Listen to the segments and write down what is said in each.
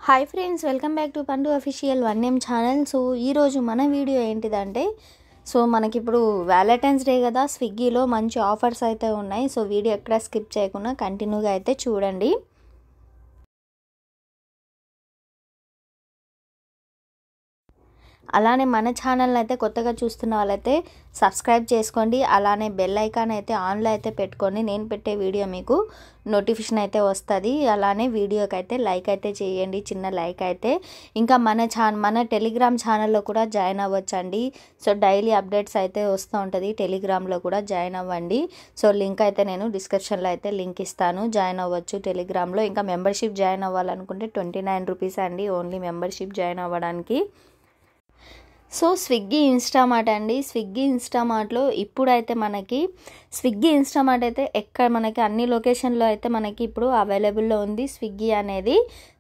Hi friends, welcome back to పండు official 1M channel. So ఈరోజు మన వీడియో ఏంటిదంటే మనకిప్పుడు వ్యాలంటైన్స్ డే కదా, స్విగ్గీలో మంచి ఆఫర్స్ అయితే ఉన్నాయి. సో వీడియో ఎక్కడ స్కిప్ చేయకుండా కంటిన్యూగా అయితే చూడండి. అలానే మన ఛానల్ అయితే కొత్తగా చూస్తున్న వాళ్ళైతే సబ్స్క్రైబ్ చేసుకోండి. అలానే బెల్ ఐకాన్ అయితే ఆన్లో అయితే పెట్టుకోండి. నేను పెట్టే వీడియో మీకు నోటిఫికేషన్ అయితే వస్తుంది. అలానే వీడియోకి అయితే లైక్ అయితే చేయండి, చిన్న లైక్ అయితే. ఇంకా మన టెలిగ్రామ్ ఛానల్లో కూడా జాయిన్ అవ్వచ్చండి. సో డైలీ అప్డేట్స్ అయితే వస్తూ ఉంటుంది. టెలిగ్రామ్లో కూడా జాయిన్ అవ్వండి. సో లింక్ అయితే నేను డిస్క్రిప్షన్లో అయితే లింక్ ఇస్తాను, జాయిన్ అవ్వచ్చు టెలిగ్రామ్లో. ఇంకా మెంబర్షిప్ జాయిన్ అవ్వాలనుకుంటే 29 రూపీస్ అండి ఓన్లీ మెంబర్షిప్ జాయిన్ అవ్వడానికి. సో స్విగ్గీ ఇన్స్టామార్ట్ అండి. స్విగ్గీ ఇన్స్టామార్ట్లో ఇప్పుడైతే మనకి స్విగ్గీ ఇన్స్టామార్ట్ అయితే మనకి అన్ని లొకేషన్లో అయితే మనకి ఇప్పుడు అవైలబుల్లో ఉంది స్విగ్గీ అనేది.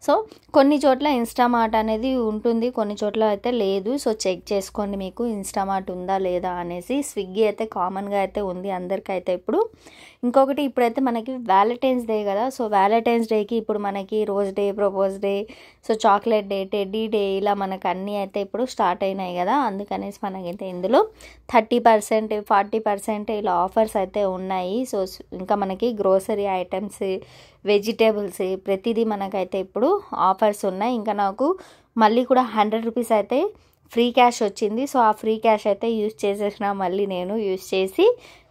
సో కొన్ని చోట్ల ఇన్స్టామార్ట్ అనేది ఉంటుంది, కొన్ని చోట్ల అయితే లేదు. సో చెక్ చేసుకోండి మీకు ఇన్స్టామార్ట్ ఉందా లేదా అనేసి. స్విగ్గీ అయితే కామన్గా అయితే ఉంది అందరికైతే ఇప్పుడు. ఇంకొకటి, ఇప్పుడైతే మనకి వ్యాలంటైన్స్ డే కదా. సో వ్యాలంటైన్స్ డేకి ఇప్పుడు మనకి rose day, propose day, so chocolate day, teddy day, ఇలా మనకు అన్నీ అయితే ఇప్పుడు స్టార్ట్ అయినాయి కదా. అందుకనేసి మనకైతే ఇందులో 30%, 40% ఇలా ఆఫర్స్ అయితే ఉన్నాయి. సో ఇంకా మనకి గ్రోసరీ ఐటమ్స్, వెజిటేబుల్స్ ప్రతిదీ మనకైతే ఇప్పుడు ఆఫర్స్ ఉన్నాయి. ఇంకా నాకు మళ్ళీ కూడా 100 రూపీస్ అయితే ఫ్రీ క్యాష్ వచ్చింది. సో ఆ ఫ్రీ క్యాష్ అయితే యూజ్ చేసేసిన, మళ్ళీ నేను యూజ్ చేసి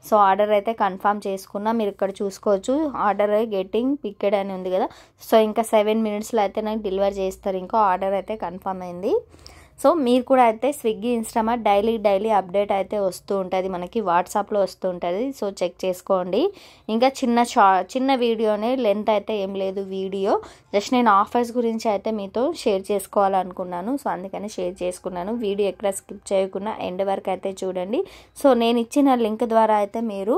సో ఆర్డర్ అయితే కన్ఫర్మ్ చేసుకున్నా. మీరు ఇక్కడ చూసుకోవచ్చు, ఆర్డర్ గెట్టింగ్ పిక్డ్ అని ఉంది కదా. సో ఇంకా 7 మినిట్స్లో అయితే నాకు డెలివర్ చేస్తారు. ఇంకా ఆర్డర్ అయితే కన్ఫర్మ్ అయింది. సో మీరు కూడా అయితే స్విగ్గీ ఇన్స్టామార్ట్ డైలీ అప్డేట్ అయితే వస్తూ ఉంటుంది, మనకి వాట్సాప్లో వస్తూ ఉంటుంది. సో చెక్ చేసుకోండి. ఇంకా చిన్న వీడియోనే, లెంత్ అయితే ఏం లేదు వీడియో. జస్ట్ నేను ఆఫర్స్ గురించి అయితే మీతో షేర్ చేసుకోవాలనుకున్నాను. సో అందుకని షేర్ చేసుకున్నాను. వీడియో ఎక్కడ స్కిప్ చేయకుండా ఎండ్ వరకు అయితే చూడండి. సో నేను ఇచ్చిన లింక్ ద్వారా అయితే మీరు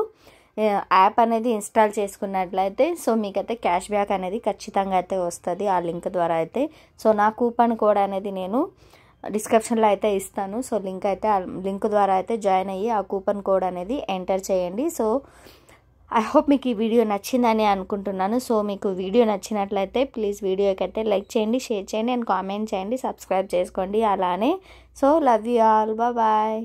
యాప్ అనేది ఇన్స్టాల్ చేసుకున్నట్లయితే సో మీకైతే క్యాష్ బ్యాక్ అనేది ఖచ్చితంగా అయితే వస్తుంది ఆ లింక్ ద్వారా అయితే. సో నా కూపన్ కోడ్ అనేది నేను డిస్క్రిప్షన్లో అయితే ఇస్తాను. సో లింక్ ద్వారా అయితే జాయిన్ అయ్యి ఆ కూపన్ కోడ్ అనేది ఎంటర్ చేయండి. సో ఐ హోప్ మీకు ఈ వీడియో నచ్చిందని అనుకుంటున్నాను. సో మీకు వీడియో నచ్చినట్లయితే ప్లీజ్ వీడియోకి అయితే లైక్ చేయండి, షేర్ చేయండి అండ్ కామెంట్ చేయండి, సబ్స్క్రైబ్ చేసుకోండి. అలానే so love you all, bye.